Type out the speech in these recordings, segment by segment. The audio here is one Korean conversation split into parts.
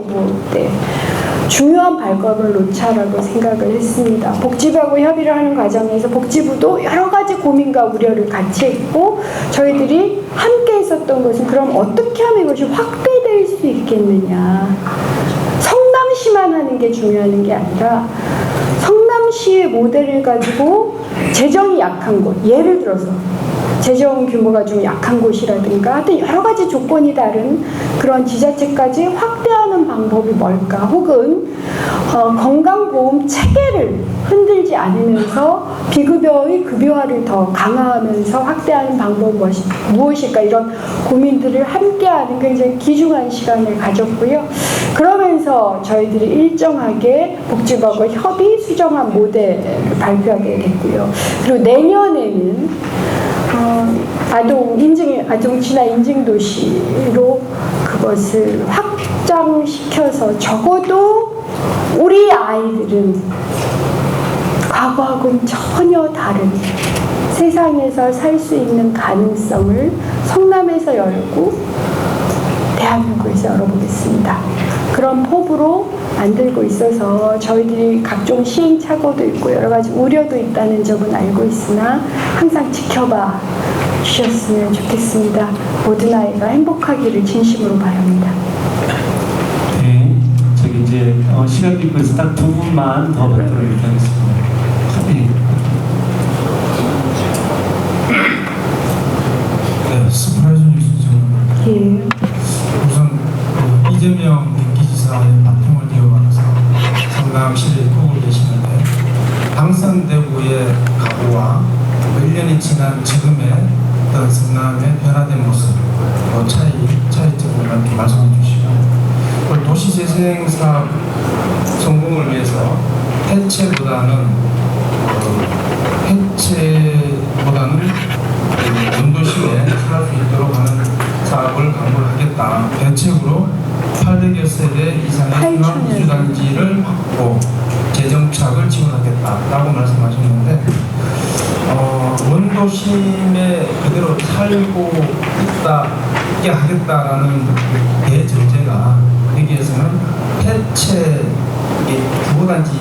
정부 때 중요한 발걸음을 놓자라고 생각을 했습니다. 복지부하고 협의를 하는 과정에서 복지부도 여러 가지 고민과 우려를 같이 했고, 저희들이 함께 했었던 것은 그럼 어떻게 하면 이것이 확대될 수 있겠느냐. 성남시만 하는 게 중요한 게 아니라 성남시의 모델을 가지고 재정이 약한 곳, 예를 들어서 재정 규모가 좀 약한 곳이라든가 하여튼 여러 가지 조건이 다른 그런 지자체까지 확대하는 방법이 뭘까, 혹은 건강보험 체계를 흔들지 않으면서 비급여의 급여화를 더 강화하면서 확대하는 방법이 무엇일까, 이런 고민들을 함께하는 굉장히 귀중한 시간을 가졌고요. 그러면서 저희들이 일정하게 복지부하고 협의 수정한 모델을 발표하게 됐고요. 그리고 내년에는 아동 친화 인증 도시로 그것을 확장시켜서 적어도 우리 아이들은 과거하고는 전혀 다른 세상에서 살 수 있는 가능성을 성남에서 열고 대한민국에서 열어보겠습니다. 그런 포부로 만들고 있어서 저희들이 각종 시행착오도 있고 여러 가지 우려도 있다는 점은 알고 있으나 항상 지켜봐 주셨으면 좋겠습니다. 모든 아이가 행복하기를 진심으로 바랍니다. 네, 저기 이제 시간 기부에서 딱 두 분만 더 발표를 이렇게 하겠습니다. 네, 스프라이즈 뉴스죠. 예. 우선 이재명 경기지사의 바통을 이어받아서 성남시를 꾸고 계시는데, 당선되고의 각오와 1년이 지난 지금의 어떤 성남의 변화된 모습, 차이점을 이렇게 말씀해 주시고, 도시재생 사업 성공을 위해서 해체보다는 원도시에 살 수 있도록 하는 사업을 강구를 하겠다. 대책으로 800여 세대 이상의 중앙 이주단지를 확보, 재정착을 지원하겠다라고 말씀하셨는데, 원도심에 그대로 살고 있게 하겠다라는 대전제가 여기에서는 해체, 주거단지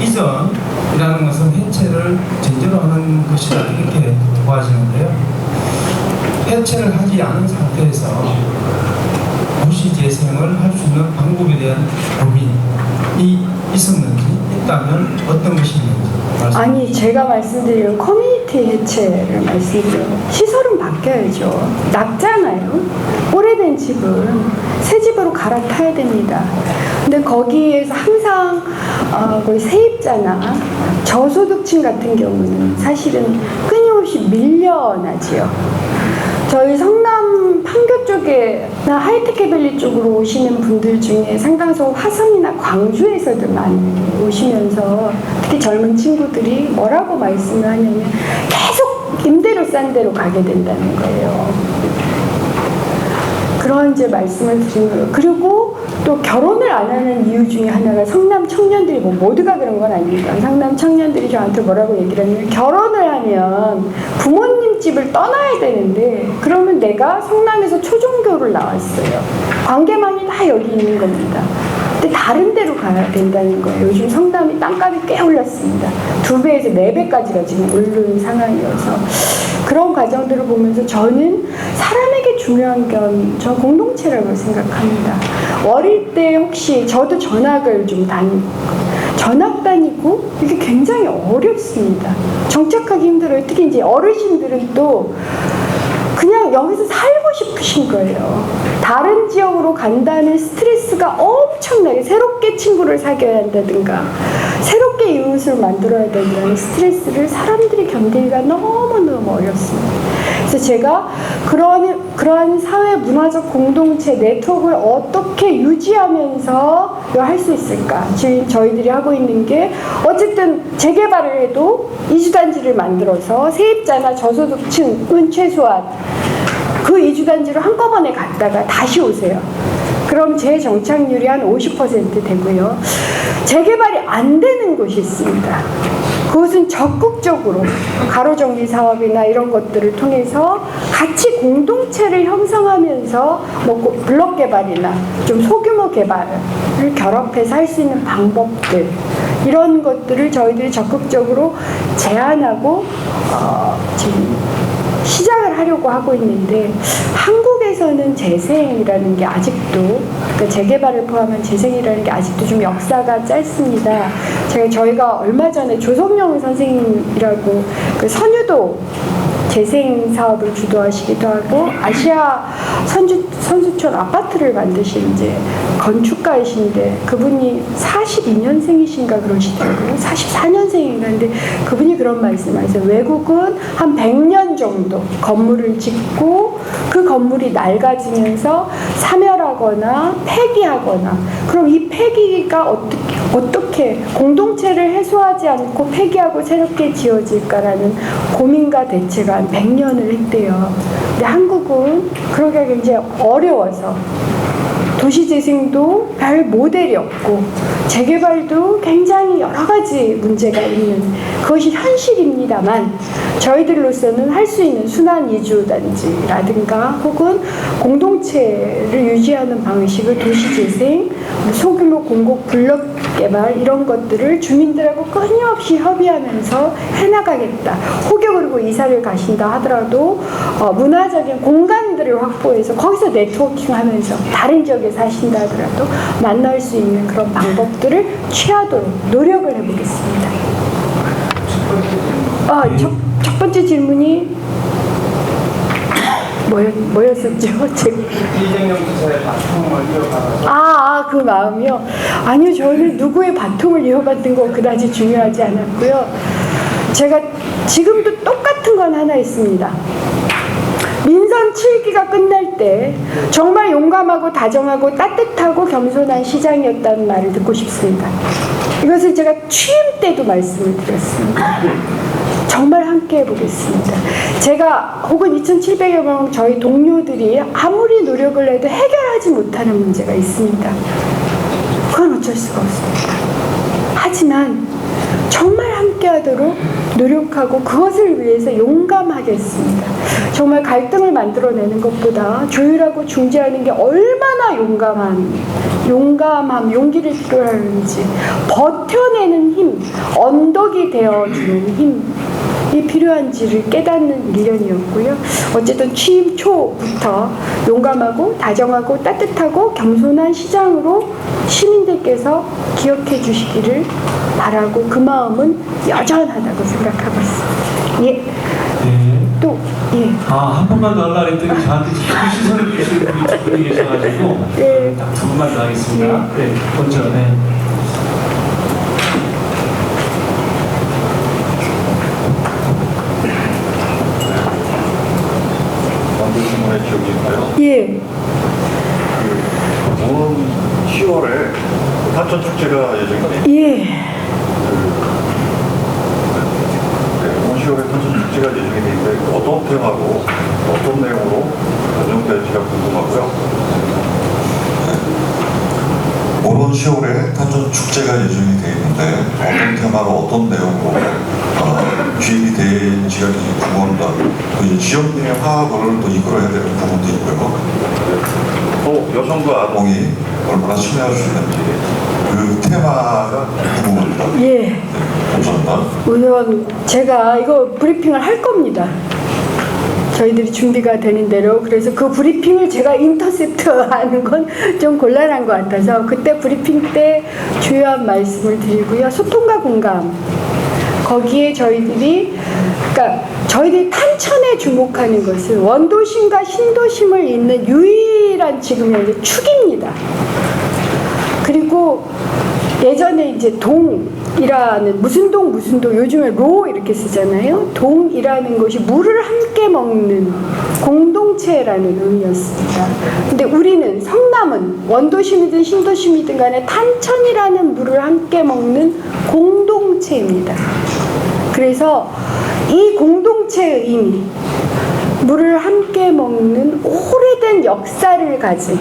이전이라는 것은 해체를 전제로 하는 것이다, 이렇게 보아지는데요. 해체를 하지 않은 상태에서 도시재생을 할 수 있는 방법에 대한 고민이 있었는지, 있다면 어떤 것이 있는지. 아니, 제가 말씀드린 커뮤니티 해체를 말씀드려요. 시설은 바뀌어야죠. 낡잖아요. 오래된 집은 새 집으로 갈아타야 됩니다. 근데 거기에서 항상 거의 세입자나 저소득층 같은 경우는 사실은 끊임없이 밀려나지요. 저희 성남 판교 쪽에나 하이테크밸리 쪽으로 오시는 분들 중에 상당수 화성이나 광주에서도 많이 오시면서, 특히 젊은 친구들이 뭐라고 말씀을 하냐면 계속 임대료 싼 데로 가게 된다는 거예요. 그런 이제 말씀을 드린 거예요. 그리고 또 결혼을 안 하는 이유 중에 하나가, 성남 청년들이 모두가 그런 건 아닙니다. 성남 청년들이 저한테 뭐라고 얘기를 하냐면, 결혼을 하면 부모님 집을 떠나야 되는데 그러면 내가 성남에서 초중교를 나왔어요. 관계망이 다 여기 있는 겁니다. 근데 다른 데로 가야 된다는 거예요. 요즘 성남이 땅값이 꽤 올랐습니다. 2배에서 4배까지가 지금 오른 상황이어서, 그런 과정들을 보면서 저는 사람에게 중요한 건 저 공동체라고 생각합니다. 어릴 때 혹시 저도 전학을 좀 전학 다니고 이게 굉장히 어렵습니다. 정착하기 힘들어요. 특히 이제 어르신들은 또 그냥 여기서 살고 싶으신 거예요. 다른 지역으로 간다는 스트레스가 엄청나게, 새롭게 친구를 사귀어야 한다든가 새롭게 이웃을 만들어야 된다는 스트레스를 사람들이 견디기가 너무너무 어렵습니다. 그래서 제가 그러한 사회 문화적 공동체 네트워크를 어떻게 유지하면서 할 수 있을까? 지금 저희들이 하고 있는 게, 어쨌든 재개발을 해도 이주단지를 만들어서 세입자나 저소득층은 최소한 그 이주단지로 한꺼번에 갔다가 다시 오세요. 그럼 재정착률이 한 50% 되고요. 재개발이 안 되는 곳이 있습니다. 그것은 적극적으로 가로정리 사업이나 이런 것들을 통해서 같이 공동체를 형성하면서 뭐 블록 개발이나 좀 소규모 개발을 결합해서 할 수 있는 방법들, 이런 것들을 저희들이 적극적으로 제안하고 지금 시작을 하려고 하고 있는데, 한국에서는 재생이라는 게 아직도, 그러니까 재개발을 포함한 재생이라는 게 아직도 좀 역사가 짧습니다. 저희가 얼마 전에 조성영 선생님이라고 그 선유도 재생 사업을 주도하시기도 하고, 아시아 선수촌 아파트를 만드신 이제 건축가이신데, 그분이 42년생이신가 그러시더라고요. 44년생인가. 근데 그분이 그런 말씀하세요. 외국은 한 100년 정도 건물을 짓고 그 건물이 낡아지면서 사멸하거나 폐기하거나, 그럼 이 폐기가 어떻게 공동체를 해소하지 않고 폐기하고 새롭게 지어질까라는 고민과 대체가 한 100년을 했대요. 근데 한국은 그러기가 굉장히 어려워서 도시재생도 별 모델이 없고 재개발도 굉장히 여러 가지 문제가 있는, 그것이 현실입니다만, 저희들로서는 할 수 있는 순환이주단지라든가 혹은 공동체를 유지하는 방식을 도시재생, 소규모 공공 블록 개발, 이런 것들을 주민들하고 끊임없이 협의하면서 해나가겠다. 혹여 그리고 이사를 가신다 하더라도 문화적인 공간들을 확보해서 거기서 네트워킹하면서 다른 지역에 사신다 하더라도 만날 수 있는 그런 방법들을 취하도록 노력을 해보겠습니다. 첫 번째 질문이 뭐였었죠? 이재명 지사의 바통을 이어받아서 그 마음이요? 아니요, 저는 누구의 바통을 이어받는 거 그다지 중요하지 않았고요. 제가 지금도 똑같은 건 하나 있습니다. 민선 7기가 끝날 때 정말 용감하고 다정하고 따뜻하고 겸손한 시장이었다는 말을 듣고 싶습니다. 이것을 제가 취임 때도 말씀을 드렸습니다. 정말 함께 해보겠습니다. 제가 혹은 2,700여 명 저희 동료들이 아무리 노력을 해도 해결하지 못하는 문제가 있습니다. 그건 어쩔 수가 없습니다. 하지만 정말 함께하도록 노력하고 그것을 위해서 용감하겠습니다. 정말 갈등을 만들어내는 것보다 조율하고 중재하는 게 얼마나 용감함, 용기를 필요하는지, 버텨내는 힘, 언덕이 되어주는 힘이 필요한지를 깨닫는 1년이었고요. 어쨌든 취임 초부터 용감하고 다정하고 따뜻하고 겸손한 시장으로 시민들께서 기억해 주시기를 바라고, 그 마음은 여전하다고 생각하고 있습니다. 예. 네. 또, 예. 한 번만 더 하려고 했더니 저한테 자꾸 시선을 주시는 분이 계셔가지고 네. 딱 두 번만 더 하겠습니다. 네. 먼저, 네. 질문의 기억인가요? 예. 오는 10월에 탄천 축제가 예정돼. 예. 오는 10월에 탄천 축제가 예정이 돼 있는데 어떤 테마로 어떤 내용으로 변경될지가 궁금하고요. 오는 10월에 탄천 축제가 예정이 되어 있는데 어떤 테마로 어떤 내용으로 기획이 되는지가 궁금합니다. 이제 지역민의 화합을 또 이끌어야 되는 부분도 있고요. 또 여성과 아동이 얼마나 참여할 수 있는지 그 테마가 궁금합니다. 예. 네, 감사합니다. 우선 제가 이거 브리핑을 할 겁니다. 저희들이 준비가 되는 대로. 그래서 그 브리핑을 제가 인터셉트하는 건 좀 곤란한 것 같아서 그때 브리핑 때 주요한 말씀을 드리고요. 소통과 공감, 거기에 저희들이 탄천에 주목하는 것은 원도심과 신도심을 잇는 유일한 지금 현재 축입니다. 그리고 예전에 이제 동이라는 무슨 동 요즘에 로 이렇게 쓰잖아요. 동이라는 것이 물을 함께 먹는 공동체라는 의미였습니다. 근데 우리는 성남은 원도심이든 신도심이든 간에 탄천이라는 물을 함께 먹는 공동체입니다. 그래서 이 공동체의 의미, 물을 함께 먹는 오래된 역사를 가진,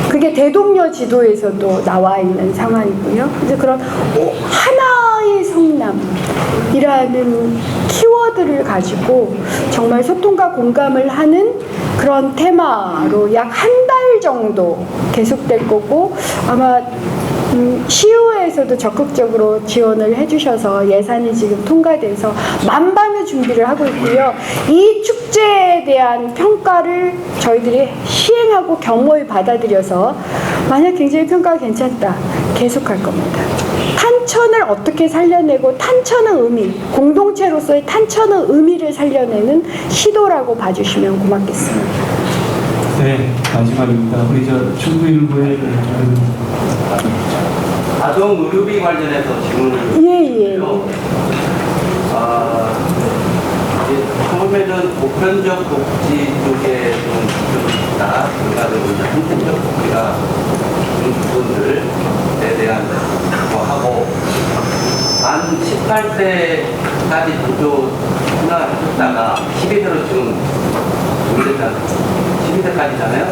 그게 대동여 지도에서도 나와 있는 상황이고요. 그래서 그런 하나의 성남, 이라는 키워드를 가지고 정말 소통과 공감을 하는 그런 테마로 약 한 달 정도 계속될 거고, 아마 시의회에서도 적극적으로 지원을 해주셔서 예산이 지금 통과돼서 만반의 준비를 하고 있고요. 이 축제에 대한 평가를 저희들이 시행하고 겸허히 받아들여서 만약 굉장히 평가가 괜찮다, 계속할 겁니다. 탄천을 어떻게 살려내고 탄천의 의미, 공동체로서의 탄천의 의미를 살려내는 시도라고 봐주시면 고맙겠습니다. 네, 마지막입니다. 우리 중부일보의 아동 의료비 관련해서 질문을 예. 처음에는 보편적 복지 쪽에 좀 중점이 있다. 그러니까 이제 선택적 복지가 그런 부분들에 대한 거 하고 만 18세까지 전조 생각하셨다가 12세로 지금 정됐잖아요. 12세까지잖아요.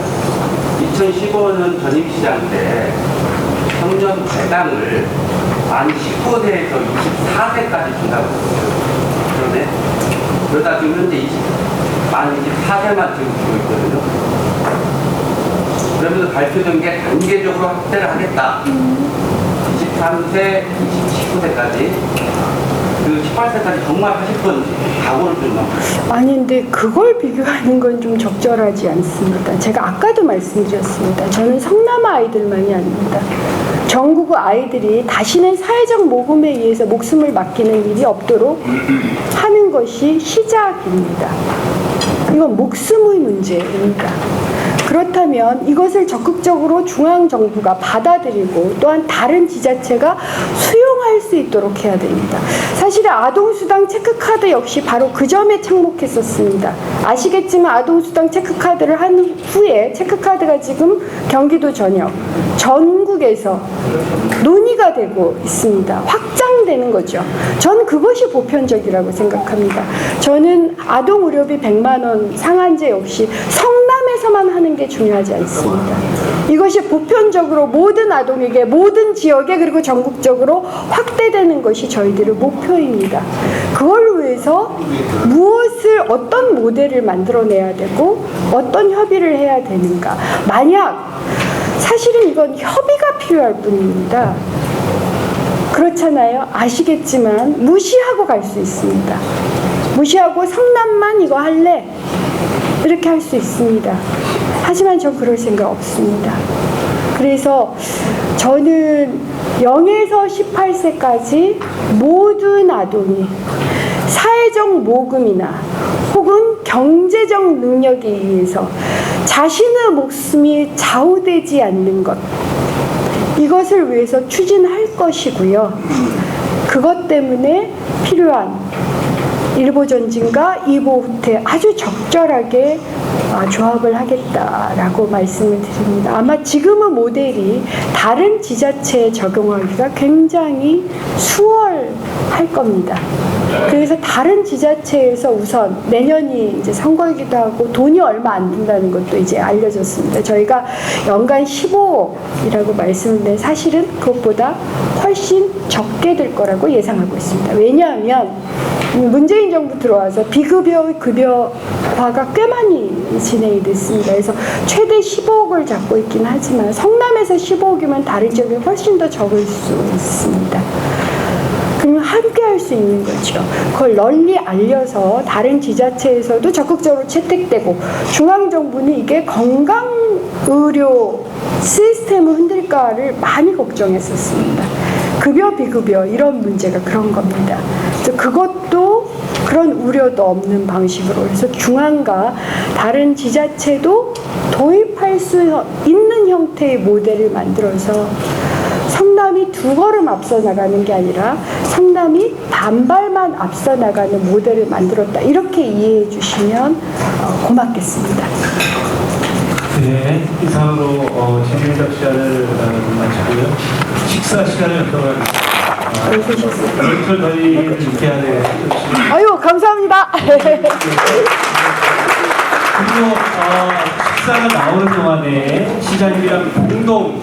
2015년 전임시장 때 청년 배당을 만 19세에서 24세까지 준다고 했어요. 그러네. 그러다 지금 현재 만 24세만 지금 주고 있거든요. 그러면서 발표된 게 단계적으로 확대를 하겠다. 23세, 29세까지. 그 18세까지 정말 하실 건지 각오를 좀 남겨주세요. 아니, 근데 그걸 비교하는 건 좀 적절하지 않습니다. 제가 아까도 말씀드렸습니다. 저는 성남 아이들만이 아닙니다. 전국의 아이들이 다시는 사회적 모금에 의해서 목숨을 맡기는 일이 없도록 하는 것이 시작입니다. 이건 목숨의 문제입니다. 그렇다면 이것을 적극적으로 중앙정부가 받아들이고 또한 다른 지자체가 수용할 수 있도록 해야 됩니다. 사실은 아동수당 체크카드 역시 바로 그 점에 착목했었습니다. 아시겠지만 아동수당 체크카드를 한 후에 체크카드가 지금 경기도 전국에서 논의가 되고 있습니다. 확장되는 거죠. 저는 그것이 보편적이라고 생각합니다. 저는 아동의료비 100만 원 상한제 역시 성남에서만 하는 게 중요하지 않습니다. 이것이 보편적으로 모든 아동에게, 모든 지역에, 그리고 전국적으로 확대되는 것이 저희들의 목표입니다. 그걸 위해서 무엇을, 어떤 모델을 만들어내야 되고 어떤 협의를 해야 되는가. 만약 사실은 이건 협의가 필요할 뿐입니다. 그렇잖아요. 아시겠지만 무시하고 갈 수 있습니다. 무시하고 성남만 이거 할래? 이렇게 할 수 있습니다. 하지만 전 그럴 생각 없습니다. 그래서 저는 0에서 18세까지 모든 아동이 사회적 모금이나 혹은 경제적 능력에 의해서 자신의 목숨이 좌우되지 않는 것, 이것을 위해서 추진할 것이고요. 그것 때문에 필요한 일보 전진과 이보 후퇴 아주 적절하게 조합을 하겠다라고 말씀을 드립니다. 아마 지금의 모델이 다른 지자체에 적용하기가 굉장히 수월할 겁니다. 그래서 다른 지자체에서 우선 내년이 이제 선거이기도 하고 돈이 얼마 안 든다는 것도 이제 알려졌습니다. 저희가 연간 15억이라고 말씀을 드렸는데 사실은 그것보다 훨씬 적게 될 거라고 예상하고 있습니다. 왜냐하면 문재인 정부 들어와서 비급여 급여화가 꽤 많이 진행이 됐습니다. 그래서 최대 15억을 잡고 있긴 하지만 성남에서 15억이면 다른 지역이 훨씬 더 적을 수 있습니다. 그러면 함께 할 수 있는 거죠. 그걸 널리 알려서 다른 지자체에서도 적극적으로 채택되고 중앙정부는 이게 건강의료 시스템을 흔들까를 많이 걱정했었습니다. 급여 비급여 이런 문제가 그런 겁니다. 그래서 그것도 그런 우려도 없는 방식으로 해서 중앙과 다른 지자체도 도입할 수 있는 형태의 모델을 만들어서 성남이 두 걸음 앞서 나가는 게 아니라 성남이 반발만 앞서 나가는 모델을 만들었다. 이렇게 이해해 주시면 고맙겠습니다. 네, 이상으로 질의응답 시간을 마치고요. 식사 시간을 갖도록 하겠습니다. 이걸 저희를 이렇게 하네요. 아유, 감사합니다. 그리고 식사가 나오는 동안에 시장님이랑 공동